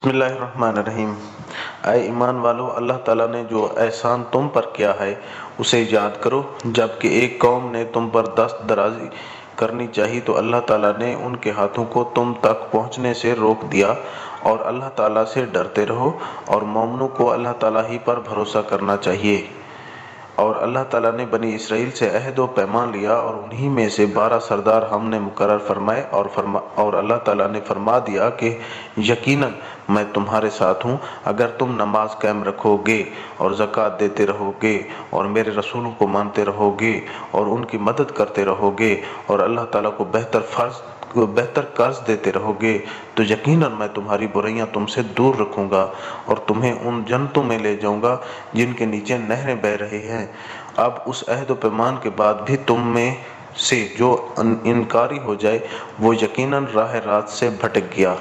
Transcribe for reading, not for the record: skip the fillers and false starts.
बिस्मिल्लाहिर्रहमानिर्रहीम। ऐ ईमान वालो, अल्लाह ताला ने जो एहसान तुम पर किया है उसे याद करो। जबकि एक कौम ने तुम पर दस्त दराजी करनी चाहिए तो अल्लाह ताला ने उनके हाथों को तुम तक पहुँचने से रोक दिया। और अल्लाह ताला से डरते रहो और मोमिनों को अल्लाह ताला ही पर भरोसा करना चाहिए। और अल्लाह ताला ने बनी इसराइल से अहद व पैमान लिया और उन्हीं में से 12 सरदार हमने मुकर्रर फरमाए और अल्लाह ताला ने फरमा दिया कि यकीनन मैं तुम्हारे साथ हूँ अगर तुम नमाज कायम रखोगे और ज़कात देते रहोगे और मेरे रसूलों को मानते रहोगे और उनकी मदद करते रहोगे और अल्लाह ताला को बेहतर कर्ज देते रहोगे तो यकीनन मैं तुम्हारी बुराइयां तुमसे दूर रखूंगा और तुम्हें उन जन्नतों में ले जाऊंगा जिनके नीचे नहरें बह रही हैं। अब उस अहद व पैमान के बाद भी तुम में से जो इनकारी हो जाए वो यकीनन राह रात से भटक गया।